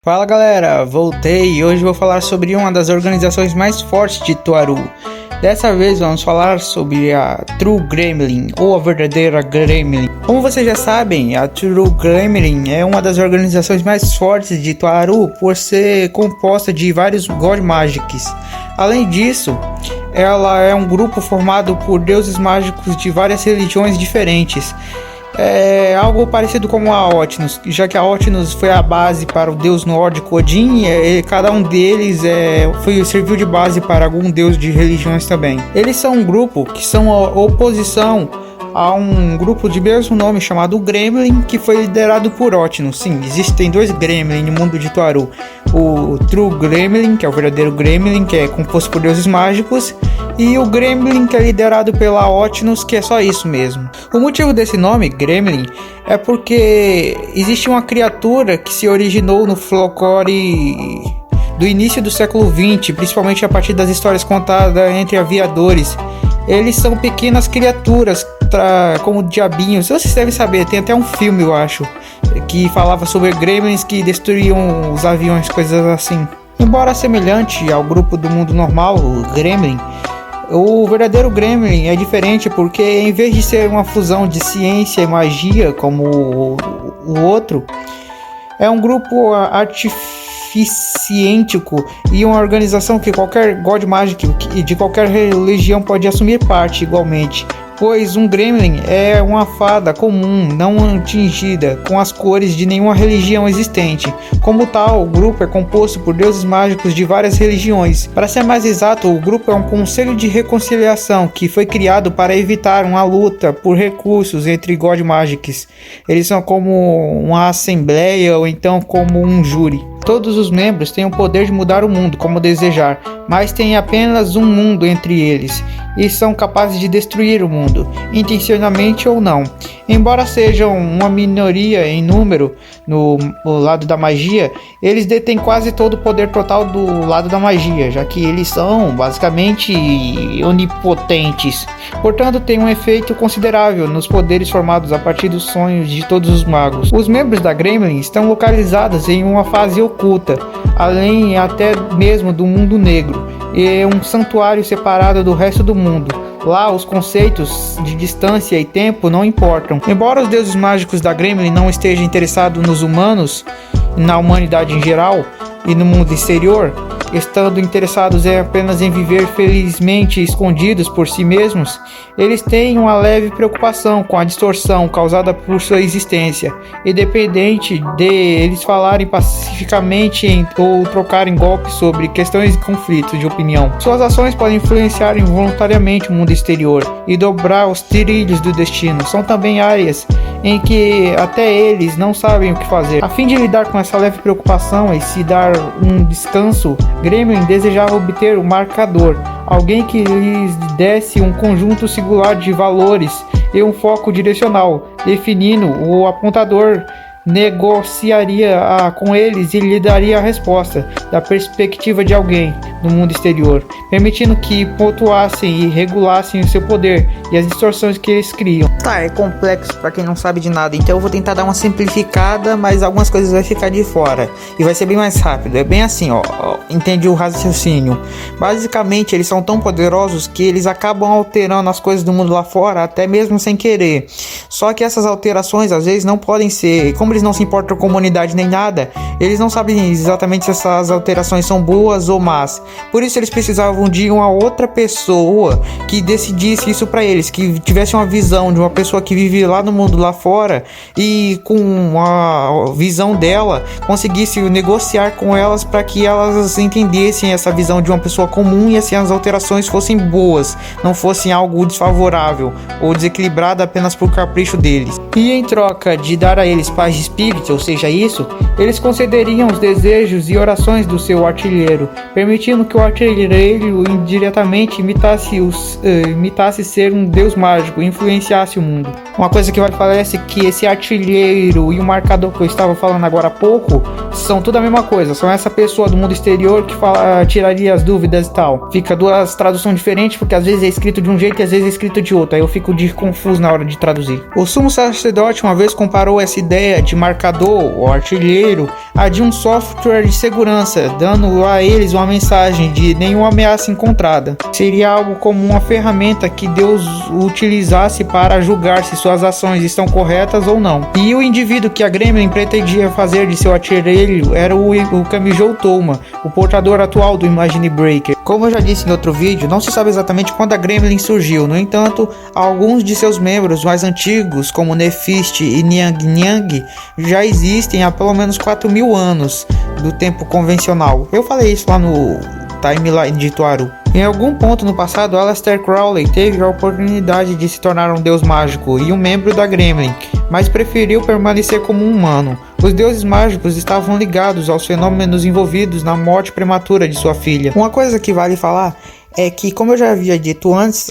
Fala galera, voltei e hoje vou falar sobre uma das organizações mais fortes de Toaru. Dessa vez vamos falar sobre a True Gremlin, ou a verdadeira Gremlin. Como vocês já sabem, a True Gremlin é uma das organizações mais fortes de Toaru por ser composta de vários God Magics. Além disso, ela é um grupo formado por deuses mágicos de várias religiões diferentes. É algo parecido com a Otnus, já que a Otnus foi a base para o deus nórdico Odin, e cada um deles serviu de base para algum deus de religiões também. Eles são um grupo que são a oposição a um grupo de mesmo nome chamado Gremlin, que foi liderado por Otnus. Sim, existem dois Gremlin no mundo de Toaru. O True Gremlin, que é o verdadeiro Gremlin, que é composto por deuses mágicos, e o Gremlin, que é liderado pela Otnus, que é só isso mesmo. O motivo desse nome, Gremlin, é porque existe uma criatura que se originou no folclore do início do século XX, principalmente a partir das histórias contadas entre aviadores. Eles são pequenas criaturas, como diabinhos. Vocês devem saber, tem até um filme, eu acho, que falava sobre gremlins que destruíam os aviões, coisas assim. Embora semelhante ao grupo do mundo normal, o Gremlin, o verdadeiro Gremlin é diferente porque, em vez de ser uma fusão de ciência e magia como o outro, é um grupo artificiêntico e uma organização que qualquer God Magic de qualquer religião pode assumir parte igualmente. Pois um Gremlin é uma fada comum, não atingida com as cores de nenhuma religião existente. Como tal, o grupo é composto por deuses mágicos de várias religiões. Para ser mais exato, o grupo é um conselho de reconciliação que foi criado para evitar uma luta por recursos entre God Magics. Eles são como uma assembleia ou então como um júri. Todos os membros têm o poder de mudar o mundo como desejar, mas têm apenas um mundo entre eles, e são capazes de destruir o mundo, intencionalmente ou não. Embora sejam uma minoria em número no lado da magia, eles detêm quase todo o poder total do lado da magia, já que eles são basicamente onipotentes. Portanto, tem um efeito considerável nos poderes formados a partir dos sonhos de todos os magos. Os membros da Gremlin estão localizados em uma fase oculta, além até mesmo do mundo negro, e um santuário separado do resto do mundo. Lá, os conceitos de distância e tempo não importam. Embora os deuses mágicos da Gremlin não estejam interessados nos humanos, na humanidade em geral e no mundo exterior, estando interessados apenas em viver felizmente escondidos por si mesmos, eles têm uma leve preocupação com a distorção causada por sua existência, independente de eles falarem pacificamente ou trocarem golpes sobre questões de conflitos de opinião. Suas ações podem influenciar involuntariamente o mundo exterior e dobrar os trilhos do destino. São também áreas em que até eles não sabem o que fazer. A fim de lidar com essa leve preocupação e se dar um descanso, Gremlin desejava obter um marcador, alguém que lhes desse um conjunto singular de valores e um foco direcional. Definindo o apontador, negociaria com eles e lhe daria a resposta da perspectiva de alguém no mundo exterior, permitindo que pontuassem e regulassem o seu poder e as distorções que eles criam. Tá, é complexo para quem não sabe de nada, então eu vou tentar dar uma simplificada, mas algumas coisas vai ficar de fora e vai ser bem mais rápido. É bem assim, entende o raciocínio. Basicamente, eles são tão poderosos que eles acabam alterando as coisas do mundo lá fora, até mesmo sem querer. Só que essas alterações às vezes não podem ser, como eles não se importam com comunidade nem nada, eles não sabem exatamente se essas alterações são boas ou más. Por isso eles precisavam de uma outra pessoa que decidisse isso para eles, que tivesse uma visão de uma pessoa que vive lá no mundo lá fora e com a visão dela conseguisse negociar com elas para que elas entendessem essa visão de uma pessoa comum e assim as alterações fossem boas, não fossem algo desfavorável ou desequilibrado apenas por capricho deles. E em troca de dar a eles paz de espírito, ou seja isso, eles concederiam os desejos e orações do seu artilheiro, permitindo que o artilheiro indiretamente imitasse ser um deus mágico e influenciasse o mundo. Uma coisa que vale falar é que esse artilheiro e o marcador que eu estava falando agora há pouco são tudo a mesma coisa, são essa pessoa do mundo exterior que tiraria as dúvidas e tal. Fica duas traduções diferentes porque às vezes é escrito de um jeito e às vezes é escrito de outro, aí eu fico confuso na hora de traduzir. O sumo sacerdote uma vez comparou essa ideia de marcador ou artilheiro a de um software de segurança, dando a eles uma mensagem de nenhuma ameaça encontrada. Seria algo como uma ferramenta que Deus utilizasse para julgar se suas ações estão corretas ou não. E o indivíduo que a Gremlin pretendia fazer de seu artilheiro era o Kamijou Touma, o portador atual do Imagine Breaker. Como eu já disse em outro vídeo, não se sabe exatamente quando a Gremlin surgiu. No entanto, alguns de seus membros mais antigos, como Nephist e Niang Niang, já existem há pelo menos 4.000 anos do tempo convencional. Eu falei isso lá no timeline de Tuaru. Em algum ponto no passado, Aleister Crowley teve a oportunidade de se tornar um deus mágico e um membro da Gremlin, mas preferiu permanecer como um humano. Os deuses mágicos estavam ligados aos fenômenos envolvidos na morte prematura de sua filha. Uma coisa que vale falar é que, como eu já havia dito antes,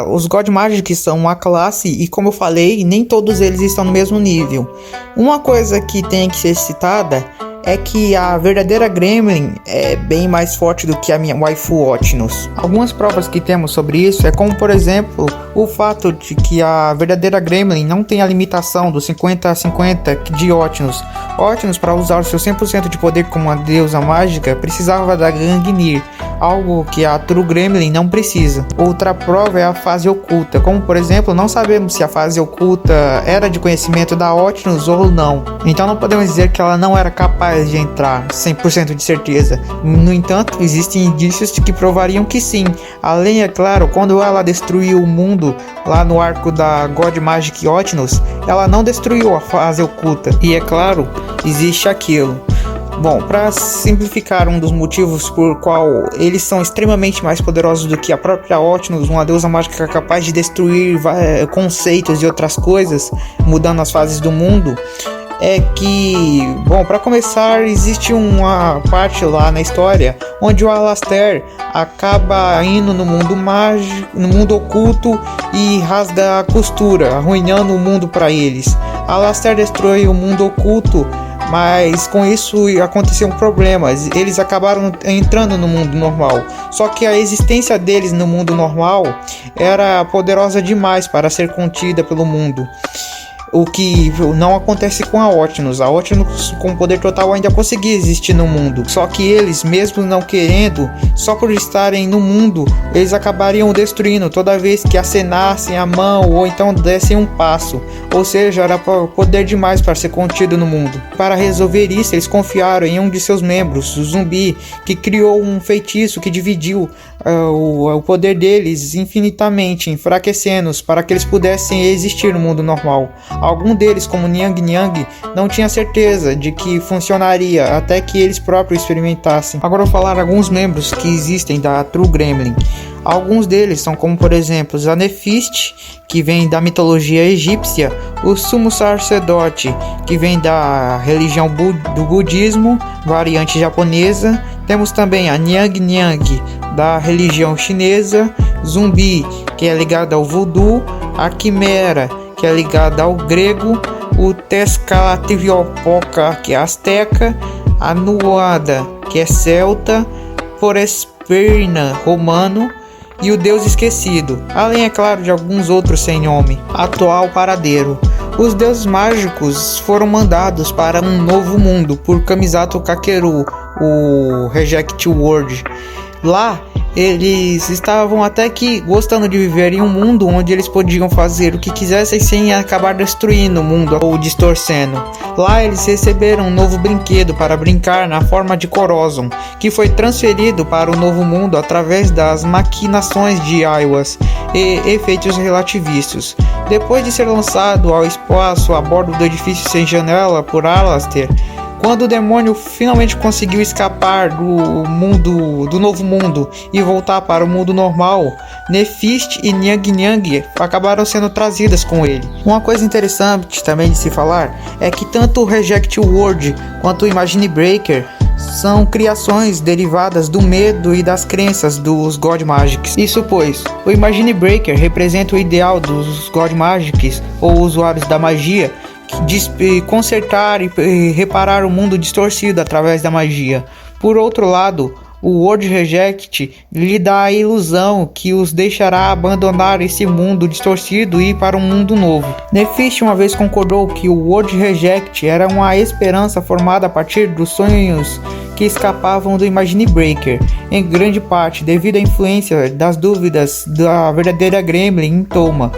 os God Magics são uma classe e, como eu falei, nem todos eles estão no mesmo nível. Uma coisa que tem que ser citada é que a verdadeira Gremlin é bem mais forte do que a minha waifu Otnus. Algumas provas que temos sobre isso é como, por exemplo, o fato de que a verdadeira Gremlin não tem a limitação dos 50-50 de Otnus. Otnus, para usar o seu 100% de poder como uma deusa mágica, precisava da Gangnir, algo que a True Gremlin não precisa. Outra prova é a fase oculta, como por exemplo, não sabemos se a fase oculta era de conhecimento da Otnus ou não, então não podemos dizer que ela não era capaz de entrar 100% de certeza. No entanto, existem indícios de que provariam que sim. Além, é claro, quando ela destruiu o mundo lá no arco da God Magic Otnus, ela não destruiu a fase oculta, e é claro, existe aquilo. Bom, para simplificar, um dos motivos por qual eles são extremamente mais poderosos do que a própria Otnus, uma deusa mágica capaz de destruir conceitos e outras coisas, mudando as fases do mundo, é que, bom, para começar, existe uma parte lá na história onde o Aleister acaba indo no mundo mágico, no mundo oculto, e rasga a costura, arruinando o mundo para eles. Aleister destrói o mundo oculto, mas com isso aconteciam problemas. Eles acabaram entrando no mundo normal, só que a existência deles no mundo normal era poderosa demais para ser contida pelo mundo, o que não acontece com a Otnus. A Otnus com poder total ainda conseguia existir no mundo, só que eles, mesmo não querendo, só por estarem no mundo, eles acabariam destruindo toda vez que acenassem a mão ou então dessem um passo, ou seja, era poder demais para ser contido no mundo. Para resolver isso, eles confiaram em um de seus membros, o Zumbi, que criou um feitiço que dividiu o poder deles infinitamente, enfraquecendo-os para que eles pudessem existir no mundo normal. Algum deles, como Niang Niang, não tinha certeza de que funcionaria até que eles próprios experimentassem. Agora eu vou falar alguns membros que existem da True Gremlin. Alguns deles são como, por exemplo, Nephist, que vem da mitologia egípcia, o Sumo Sacerdote, que vem da religião do budismo, variante japonesa. Temos também a Niang Niang, da religião chinesa, Zumbi, que é ligado ao voodoo, a Quimera, que é ligada ao grego, o Tezcatlipoca, que é asteca, a Nuada, que é celta, Poresperna, romano, e o Deus Esquecido, além, é claro, de alguns outros sem nome. Atual paradeiro. Os deuses mágicos foram mandados para um novo mundo por Kamisato Kakeru, o Reject World. Lá, eles estavam até que gostando de viver em um mundo onde eles podiam fazer o que quisessem sem acabar destruindo o mundo ou distorcendo. Lá eles receberam um novo brinquedo para brincar na forma de Corozon, que foi transferido para o novo mundo através das maquinações de Aiwas e efeitos relativistas. Depois de ser lançado ao espaço a bordo do edifício sem janela por Aleister, quando o demônio finalmente conseguiu escapar do novo mundo e voltar para o mundo normal, Nephist e Niang Niang acabaram sendo trazidas com ele. Uma coisa interessante também de se falar é que tanto o Reject World quanto o Imagine Breaker são criações derivadas do medo e das crenças dos God Magics. Isso pois, o Imagine Breaker representa o ideal dos God Magics ou usuários da magia, de consertar e reparar o mundo distorcido através da magia. Por outro lado, O World Reject lhe dá a ilusão que os deixará abandonar esse mundo distorcido e ir para um mundo novo. Nephist uma vez concordou que o World Reject era uma esperança formada a partir dos sonhos que escapavam do Imagine Breaker, em grande parte devido à influência das dúvidas da verdadeira Gremlin em Toma.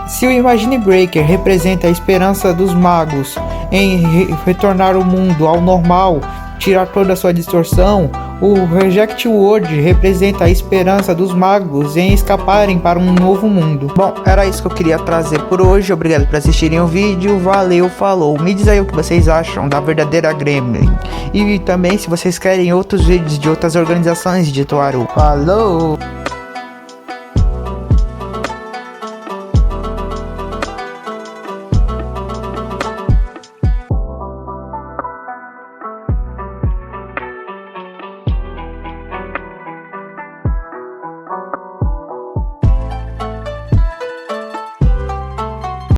Se o Imagine Breaker representa a esperança dos magos em retornar o mundo ao normal, tirar toda a sua distorção, o Reject World representa a esperança dos magos em escaparem para um novo mundo. Bom, era isso que eu queria trazer por hoje. Obrigado por assistirem o vídeo. Valeu, falou. Me diz aí o que vocês acham da verdadeira Gremlin. E também se vocês querem outros vídeos de outras organizações de Toaru. Falou!